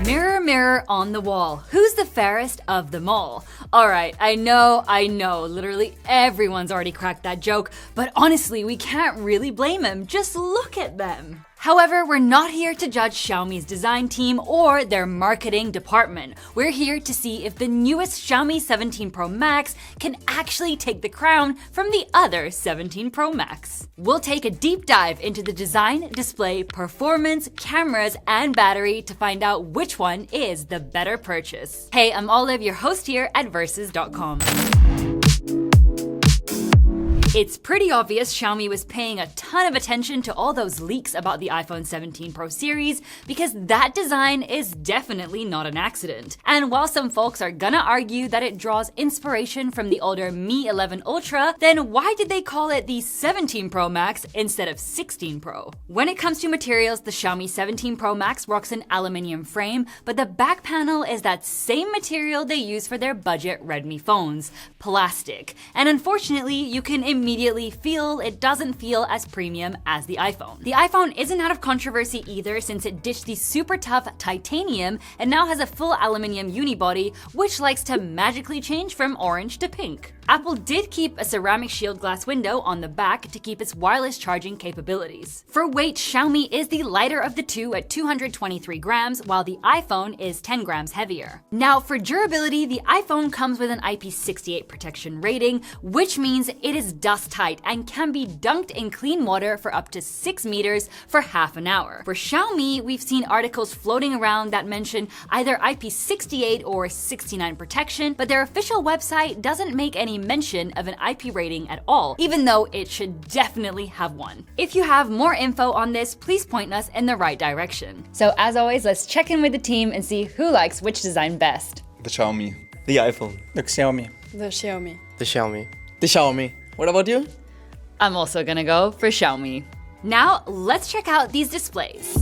Mirror, mirror on the wall, who's the fairest of them all? Alright, I know, literally everyone's already cracked that joke, but honestly, we can't really blame him, just look at them. However, we're not here to judge Xiaomi's design team or their marketing department. We're here to see if the newest Xiaomi 17 Pro Max can actually take the crown from the other 17 Pro Max. We'll take a deep dive into the design, display, performance, cameras, and battery to find out which one is the better purchase. Hey, I'm Olive, your host here at Versus.com. It's pretty obvious Xiaomi was paying a ton of attention to all those leaks about the iPhone 17 Pro series because that design is definitely not an accident. And while some folks are gonna argue that it draws inspiration from the older Mi 11 Ultra, then why did they call it the 17 Pro Max instead of 16 Pro? When it comes to materials, the Xiaomi 17 Pro Max rocks an aluminium frame, but the back panel is that same material they use for their budget Redmi phones, plastic. And unfortunately, you can immediately feel it doesn't feel as premium as the iPhone. The iPhone isn't out of controversy either since it ditched the super tough titanium and now has a full aluminium unibody, which likes to magically change from orange to pink. Apple did keep a ceramic shield glass window on the back to keep its wireless charging capabilities. For weight, Xiaomi is the lighter of the two at 223 grams, while the iPhone is 10 grams heavier. Now, for durability, the iPhone comes with an IP68 protection rating, which means it is dust tight and can be dunked in clean water for up to 6 meters for half an hour. For Xiaomi, we've seen articles floating around that mention either IP68 or 69 protection, but their official website doesn't make any mention of an IP rating at all, even though it should definitely have one. If you have more info on this, please point us in the right direction. So as always, let's check in with the team and see who likes which design best. The Xiaomi. The iPhone. The Xiaomi. The Xiaomi. The Xiaomi. The Xiaomi. What about you? I'm also gonna go for Xiaomi. Now, let's check out these displays.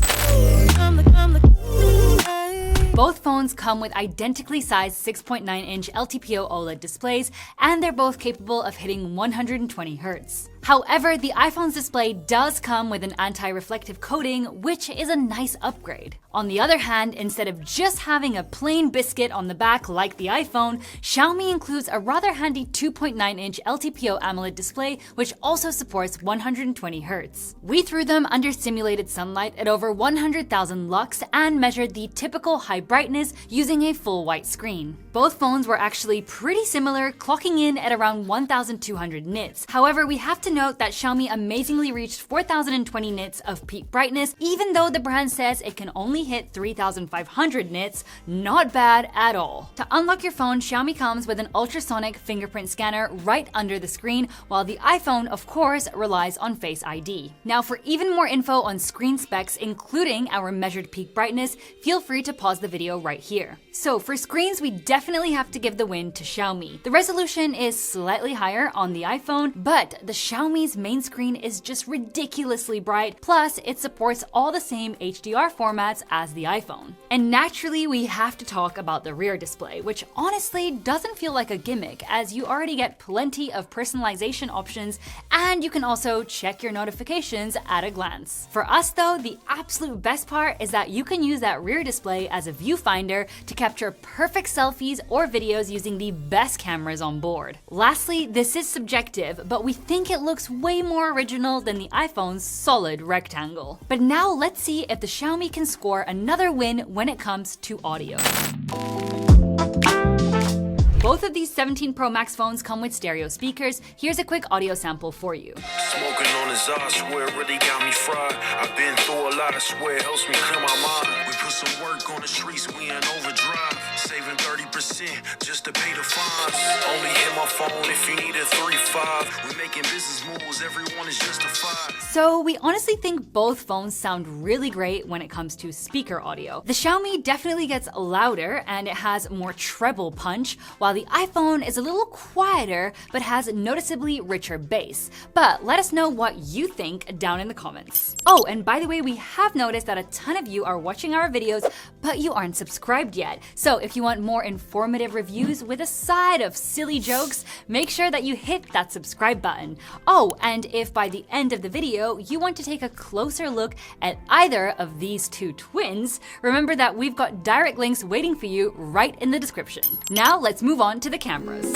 Both phones come with identically sized 6.9-inch LTPO OLED displays, and they're both capable of hitting 120 Hz. However, the iPhone's display does come with an anti-reflective coating, which is a nice upgrade. On the other hand, instead of just having a plain biscuit on the back like the iPhone, Xiaomi includes a rather handy 2.9-inch LTPO AMOLED display, which also supports 120 Hz. We threw them under simulated sunlight at over 100,000 lux and measured the typical high brightness using a full white screen. Both phones were actually pretty similar, clocking in at around 1,200 nits. However, we have to note that Xiaomi amazingly reached 4,020 nits of peak brightness, even though the brand says it can only hit 3,500 nits. Not bad at all. To unlock your phone, Xiaomi comes with an ultrasonic fingerprint scanner right under the screen, while the iPhone, of course, relies on Face ID. Now, for even more info on screen specs, including our measured peak brightness, feel free to pause the video right here. So for screens, we definitely have to give the win to Xiaomi. The resolution is slightly higher on the iPhone, but the Xiaomi's main screen is just ridiculously bright, plus it supports all the same HDR formats as the iPhone. And naturally, we have to talk about the rear display, which honestly doesn't feel like a gimmick, as you already get plenty of personalization options, and you can also check your notifications at a glance. For us though, the absolute best part is that you can use that rear display as a viewfinder to capture perfect selfies or videos using the best cameras on board. Lastly, this is subjective, but we think it looks way more original than the iPhone's solid rectangle. But now let's see if the Xiaomi can score another win when it comes to audio. Both of these 17 Pro Max phones come with stereo speakers. Here's a quick audio sample for you. Smoking on his eye, swear it really got me fried. I've been through a lot, I swear it helps me clear my mind. We put some work on the streets, we in overdrive. Saving 30% just to pay the fines. Only hit my phone if you need a 3.5. We making business moves, everyone is justified. So we honestly think both phones sound really great when it comes to speaker audio. The Xiaomi definitely gets louder and it has more treble punch, while the iPhone is a little quieter but has noticeably richer bass. But let us know what you think down in the comments. Oh, and by the way, we have noticed that a ton of you are watching our videos, but you aren't subscribed yet. So if you want more information informative reviews with a side of silly jokes, make sure that you hit that subscribe button. Oh, and if by the end of the video you want to take a closer look at either of these two twins, remember that we've got direct links waiting for you right in the description. Now let's move on to the cameras.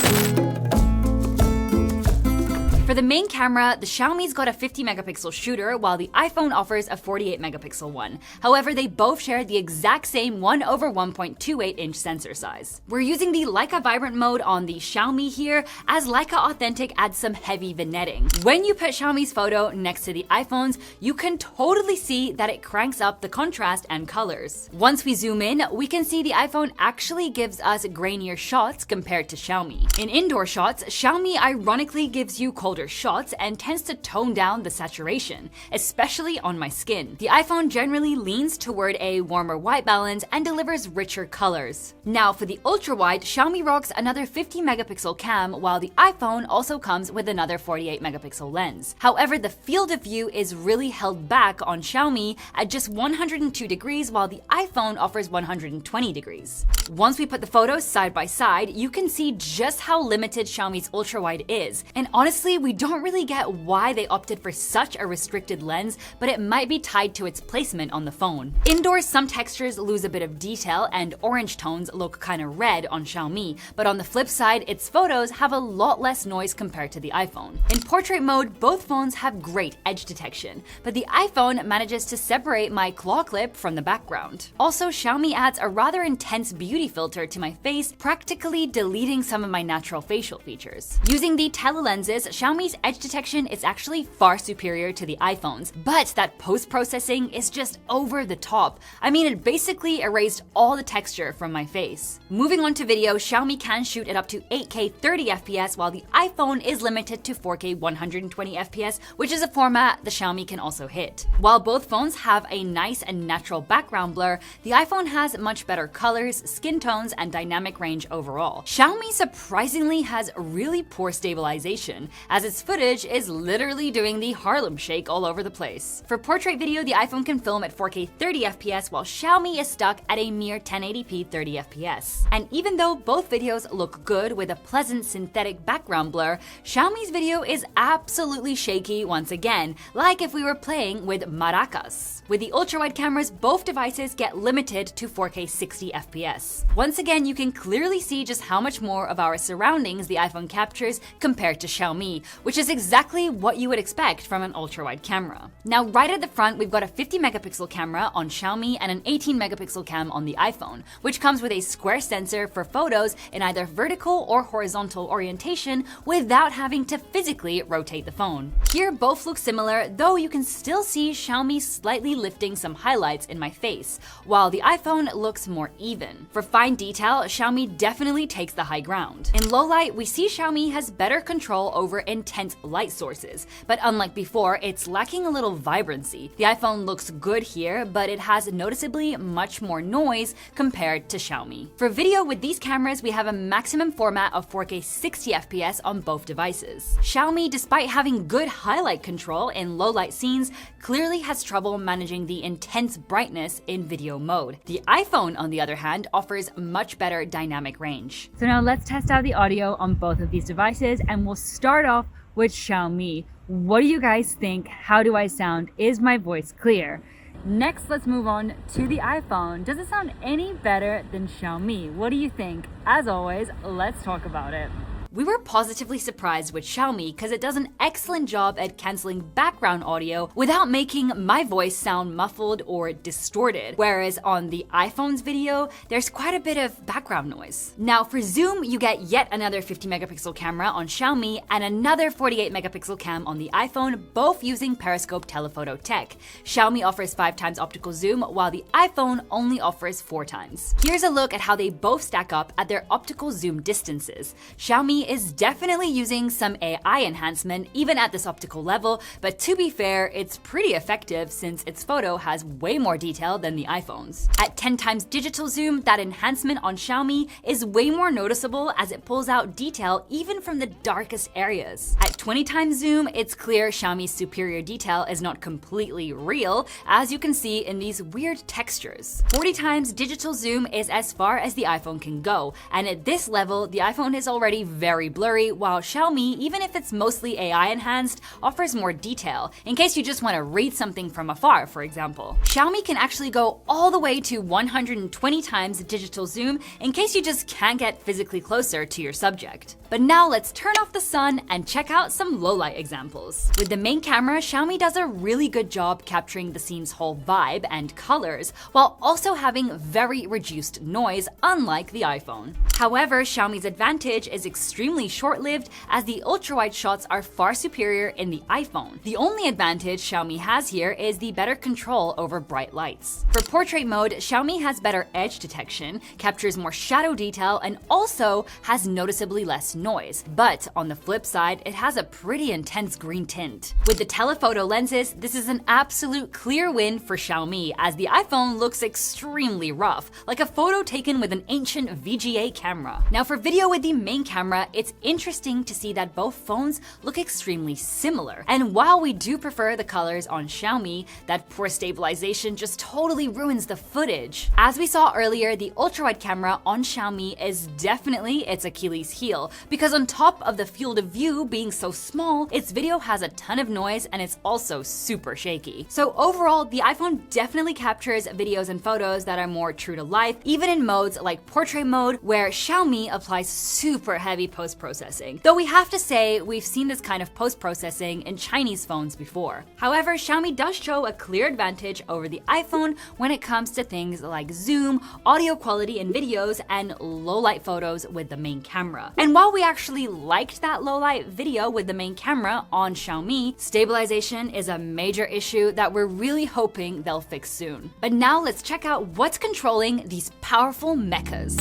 For the main camera, the Xiaomi's got a 50 megapixel shooter while the iPhone offers a 48 megapixel one. However, they both share the exact same 1/1.28 inch sensor size. We're using the Leica Vibrant mode on the Xiaomi here, as Leica Authentic adds some heavy vignetting. When you put Xiaomi's photo next to the iPhone's, you can totally see that it cranks up the contrast and colors. Once we zoom in, we can see the iPhone actually gives us grainier shots compared to Xiaomi. In indoor shots, Xiaomi ironically gives you colder shots and tends to tone down the saturation, especially on my skin. The iPhone generally leans toward a warmer white balance and delivers richer colors. Now for the ultra-wide, Xiaomi rocks another 50 megapixel cam while the iPhone also comes with another 48 megapixel lens. However, the field of view is really held back on Xiaomi at just 102 degrees while the iPhone offers 120 degrees. Once we put the photos side by side, you can see just how limited Xiaomi's ultra-wide is, and honestly, we don't really get why they opted for such a restricted lens, but it might be tied to its placement on the phone. Indoors, some textures lose a bit of detail and orange tones look kinda red on Xiaomi, but on the flip side, its photos have a lot less noise compared to the iPhone. In portrait mode, both phones have great edge detection, but the iPhone manages to separate my claw clip from the background. Also, Xiaomi adds a rather intense beauty filter to my face, practically deleting some of my natural facial features. Using the telelenses, Xiaomi's edge detection is actually far superior to the iPhone's, but that post-processing is just over the top. I mean, it basically erased all the texture from my face. Moving on to video, Xiaomi can shoot at up to 8K 30 FPS while the iPhone is limited to 4K 120 FPS, which is a format the Xiaomi can also hit. While both phones have a nice and natural background blur, the iPhone has much better colors, skin tones, and dynamic range overall. Xiaomi surprisingly has really poor stabilization, as its footage is literally doing the Harlem Shake all over the place. For portrait video, the iPhone can film at 4K 30 FPS while Xiaomi is stuck at a mere 1080p 30 FPS. And even though both videos look good with a pleasant synthetic background blur, Xiaomi's video is absolutely shaky once again, like if we were playing with maracas. With the ultra-wide cameras, both devices get limited to 4K 60 FPS. Once again, you can clearly see just how much more of our surroundings the iPhone captures compared to Xiaomi, which is exactly what you would expect from an ultra-wide camera. Now, right at the front, we've got a 50 megapixel camera on Xiaomi and an 18 megapixel cam on the iPhone, which comes with a square sensor for photos in either vertical or horizontal orientation without having to physically rotate the phone. Here, both look similar, though you can still see Xiaomi slightly lifting some highlights in my face, while the iPhone looks more even. For fine detail, Xiaomi definitely takes the high ground. In low light, we see Xiaomi has better control over intense light sources, but unlike before, it's lacking a little vibrancy. The iPhone looks good here, but it has noticeably much more noise compared to Xiaomi. For video with these cameras, we have a maximum format of 4K 60 FPS on both devices. Xiaomi, despite having good highlight control in low light scenes, clearly has trouble managing the intense brightness in video mode. The iPhone, on the other hand, offers much better dynamic range. So now let's test out the audio on both of these devices, and we'll start off with Xiaomi. What do you guys think? How do I sound? Is my voice clear? Next, let's move on to the iPhone. Does it sound any better than Xiaomi? What do you think? As always, let's talk about it. We were positively surprised with Xiaomi because it does an excellent job at canceling background audio without making my voice sound muffled or distorted, whereas on the iPhone's video, there's quite a bit of background noise. Now for zoom, you get yet another 50 megapixel camera on Xiaomi and another 48 megapixel cam on the iPhone, both using periscope telephoto tech. Xiaomi offers 5 times optical zoom, while the iPhone only offers 4 times. Here's a look at how they both stack up at their optical zoom distances. Xiaomi Xiaomi is definitely using some AI enhancement even at this optical level, but to be fair, it's pretty effective since its photo has way more detail than the iPhone's. At 10 times digital zoom, that enhancement on Xiaomi is way more noticeable as it pulls out detail even from the darkest areas. At 20 times zoom, it's clear Xiaomi's superior detail is not completely real, as you can see in these weird textures. 40 times digital zoom is as far as the iPhone can go, and at this level, the iPhone is already very blurry, while Xiaomi, even if it's mostly AI enhanced, offers more detail, in case you just want to read something from afar, for example. Xiaomi can actually go all the way to 120 times digital zoom in case you just can't get physically closer to your subject. But now let's turn off the sun and check out some low-light examples. With the main camera, Xiaomi does a really good job capturing the scene's whole vibe and colors, while also having very reduced noise, unlike the iPhone. However, Xiaomi's advantage is extremely short-lived, as the ultra-wide shots are far superior in the iPhone. The only advantage Xiaomi has here is the better control over bright lights. For portrait mode, Xiaomi has better edge detection, captures more shadow detail, and also has noticeably less noise. But on the flip side, it has a pretty intense green tint. With the telephoto lenses, this is an absolute clear win for Xiaomi, as the iPhone looks extremely rough, like a photo taken with an ancient VGA camera. Now for video with the main camera, it's interesting to see that both phones look extremely similar. And while we do prefer the colors on Xiaomi, that poor stabilization just totally ruins the footage. As we saw earlier, the ultra-wide camera on Xiaomi is definitely its Achilles heel, because on top of the field of view being so small, its video has a ton of noise and it's also super shaky. So overall, the iPhone definitely captures videos and photos that are more true to life, even in modes like portrait mode, where Xiaomi applies super heavy post-processing. Though we have to say, we've seen this kind of post-processing in Chinese phones before. However, Xiaomi does show a clear advantage over the iPhone when it comes to things like zoom, audio quality in videos, and low-light photos with the main camera. And while we actually liked that low-light video with the main camera on Xiaomi, stabilization is a major issue that we're really hoping they'll fix soon. But now let's check out what's controlling these powerful mechas.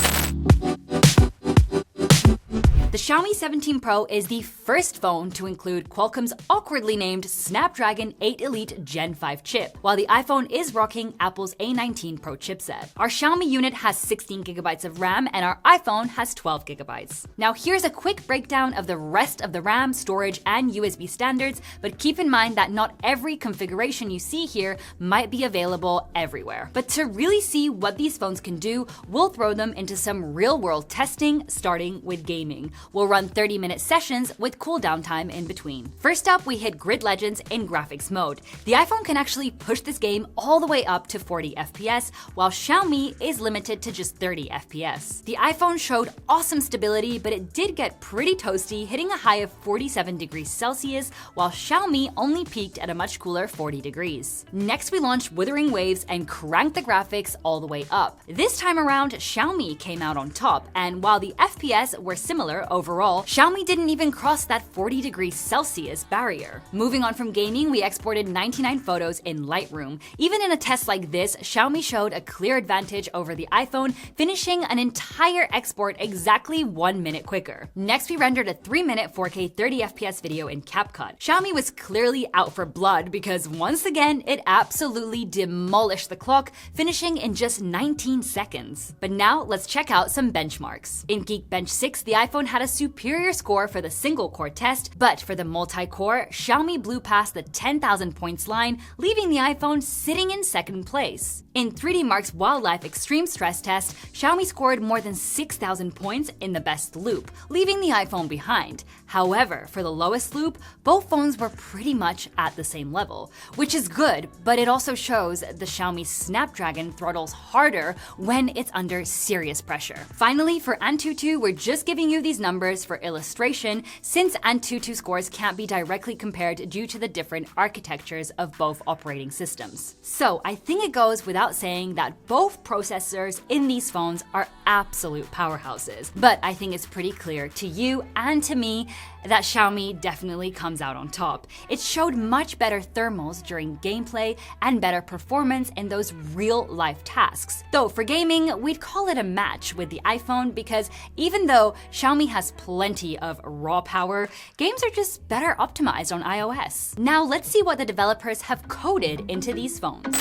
The Xiaomi 17 Pro is the first phone to include Qualcomm's awkwardly named Snapdragon 8 Elite Gen 5 chip, while the iPhone is rocking Apple's A19 Pro chipset. Our Xiaomi unit has 16GB of RAM and our iPhone has 12GB. Now here's a quick breakdown of the rest of the RAM, storage, and USB standards, but keep in mind that not every configuration you see here might be available everywhere. But to really see what these phones can do, we'll throw them into some real-world testing, starting with gaming. We'll run 30-minute sessions with cooldown time in between. First up, we hit Grid Legends in graphics mode. The iPhone can actually push this game all the way up to 40 FPS, while Xiaomi is limited to just 30 FPS. The iPhone showed awesome stability, but it did get pretty toasty, hitting a high of 47 degrees Celsius, while Xiaomi only peaked at a much cooler 40 degrees. Next, we launched Wuthering Waves and cranked the graphics all the way up. This time around, Xiaomi came out on top, and while the FPS were similar overall, Xiaomi didn't even cross that 40 degrees Celsius barrier. Moving on from gaming, we exported 99 photos in Lightroom. Even in a test like this, Xiaomi showed a clear advantage over the iPhone, finishing an entire export exactly 1 minute quicker. Next, we rendered a 3-minute 4K 30fps video in CapCut. Xiaomi was clearly out for blood because once again, it absolutely demolished the clock, finishing in just 19 seconds. But now let's check out some benchmarks. In Geekbench 6, the iPhone had a superior score for the single-core test, but for the multi-core, Xiaomi blew past the 10,000 points line, leaving the iPhone sitting in second place. In 3D Mark's Wildlife Extreme Stress Test, Xiaomi scored more than 6,000 points in the best loop, leaving the iPhone behind. However, for the lowest loop, both phones were pretty much at the same level, which is good, but it also shows the Xiaomi Snapdragon throttles harder when it's under serious pressure. Finally, for Antutu, we're just giving you these numbers for illustration, since Antutu scores can't be directly compared due to the different architectures of both operating systems. So I think it goes without saying that both processors in these phones are absolute powerhouses. But I think it's pretty clear to you and to me that Xiaomi definitely comes out on top. It showed much better thermals during gameplay and better performance in those real-life tasks. Though for gaming, we'd call it a match with the iPhone because even though Xiaomi has has plenty of raw power, games are just better optimized on iOS. Now let's see what the developers have coded into these phones.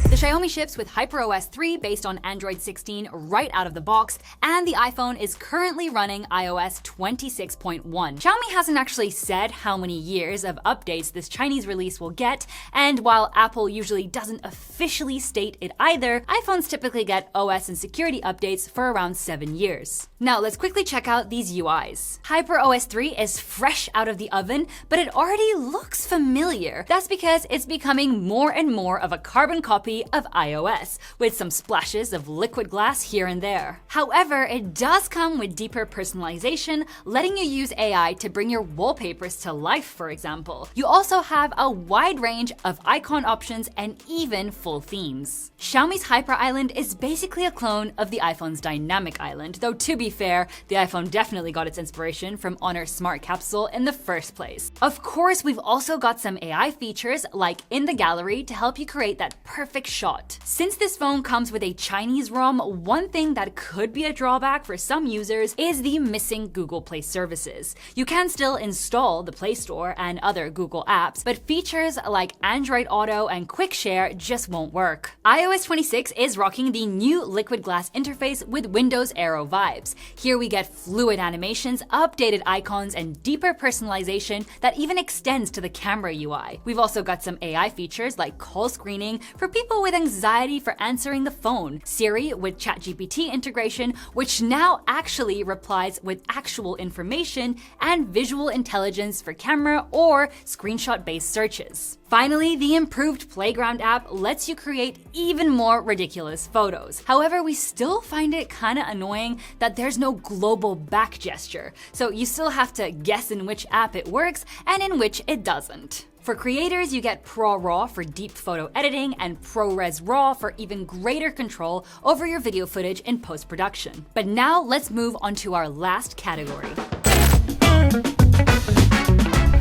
The Xiaomi ships with HyperOS 3 based on Android 16 right out of the box, and the iPhone is currently running iOS 26.1. Xiaomi hasn't actually said how many years of updates this Chinese release will get, and while Apple usually doesn't officially state it either, iPhones typically get OS and security updates for around 7 years. Now let's quickly check out these UIs. HyperOS 3 is fresh out of the oven, but it already looks familiar. That's because it's becoming more and more of a carbon copy of iOS, with some splashes of liquid glass here and there. However, it does come with deeper personalization, letting you use AI to bring your wallpapers to life, for example. You also have a wide range of icon options and even full themes. Xiaomi's Hyper Island is basically a clone of the iPhone's Dynamic Island, though to be fair, the iPhone definitely got its inspiration from Honor's Smart Capsule in the first place. Of course, we've also got some AI features like in the gallery to help you create that perfect shot. Since this phone comes with a Chinese ROM, one thing that could be a drawback for some users is the missing Google Play services. You can still install the Play Store and other Google apps, but features like Android Auto and Quick Share just won't work. iOS 26 is rocking the new liquid glass interface with Windows Aero vibes. Here we get fluid animations, updated icons, and deeper personalization that even extends to the camera UI. We've also got some AI features like call screening for people with anxiety for answering the phone, Siri with ChatGPT integration, which now actually replies with actual information, and visual intelligence for camera or screenshot-based searches. Finally, the improved Playground app lets you create even more ridiculous photos. However, we still find it kinda annoying that there's no global back gesture, so you still have to guess in which app it works and in which it doesn't. For creators, you get Pro RAW for deep photo editing and ProRes RAW for even greater control over your video footage in post-production. But now let's move on to our last category.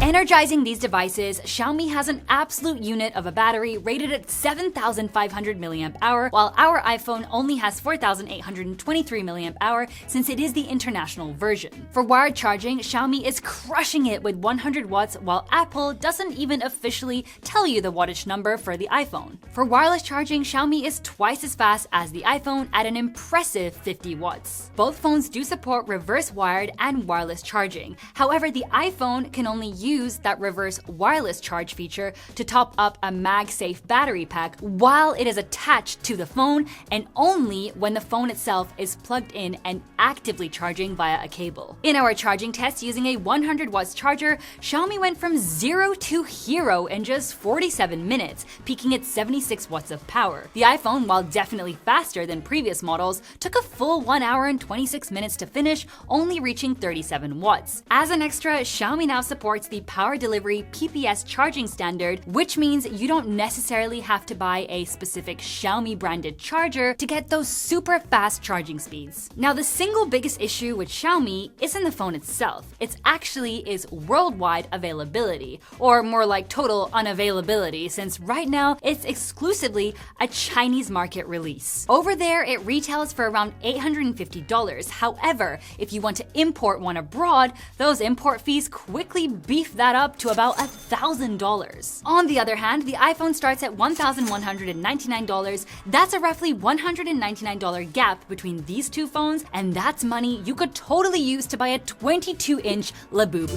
Energizing these devices, Xiaomi has an absolute unit of a battery rated at 7,500 mAh, while our iPhone only has 4,823 mAh since it is the international version. For wired charging, Xiaomi is crushing it with 100 watts, while Apple doesn't even officially tell you the wattage number for the iPhone. For wireless charging, Xiaomi is twice as fast as the iPhone at an impressive 50 watts. Both phones do support reverse wired and wireless charging. However, the iPhone can only use that reverse wireless charge feature to top up a MagSafe battery pack while it is attached to the phone, and only when the phone itself is plugged in and actively charging via a cable. In our charging test using a 100 watts charger, Xiaomi went from 0 to hero in just 47 minutes, peaking at 76 watts of power. The iPhone, while definitely faster than previous models, took a full 1 hour and 26 minutes to finish, only reaching 37 watts. As an extra, Xiaomi now supports the Power Delivery PPS charging standard, which means you don't necessarily have to buy a specific Xiaomi branded charger to get those super fast charging speeds. Now, the single biggest issue with Xiaomi isn't the phone itself. It's actually its worldwide availability, or more like total unavailability, since right now it's exclusively a Chinese market release. Over there, it retails for around $850. However, if you want to import one abroad, those import fees quickly beef that up to about $1,000. On the other hand, the iPhone starts at $1,199. That's a roughly $199 gap between these two phones, and that's money you could totally use to buy a 22-inch Labubu.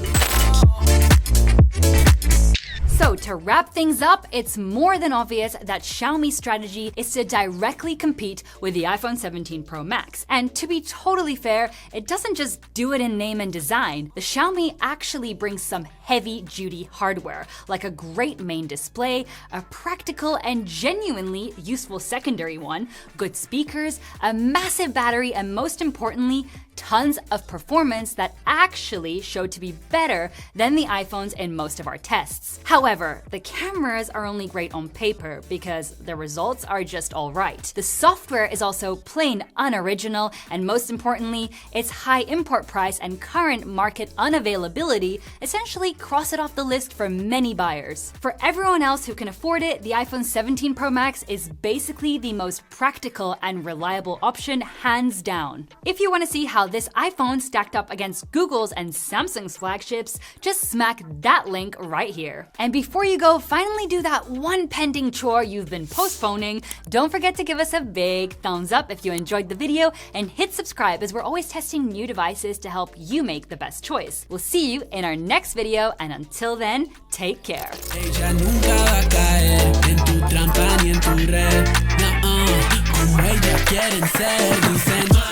So to wrap things up, it's more than obvious that Xiaomi's strategy is to directly compete with the iPhone 17 Pro Max. And to be totally fair, it doesn't just do it in name and design. The Xiaomi actually brings some heavy-duty hardware, like a great main display, a practical and genuinely useful secondary one, good speakers, a massive battery, and most importantly, tons of performance that actually showed to be better than the iPhones in most of our tests. However, the cameras are only great on paper because the results are just alright. The software is also plain unoriginal, and most importantly, its high import price and current market unavailability essentially cross it off the list for many buyers. For everyone else who can afford it, the iPhone 17 Pro Max is basically the most practical and reliable option, hands down. If you want to see how this iPhone stacked up against Google's and Samsung's flagships, just smack that link right here. And before you go, finally do that one pending chore you've been postponing. Don't forget to give us a big thumbs up if you enjoyed the video, and hit subscribe as we're always testing new devices to help you make the best choice. We'll see you in our next video, and until then, take care. Ella nunca va a caer en tu trampa ni en tu red. No, como ella quieren ser, dicen.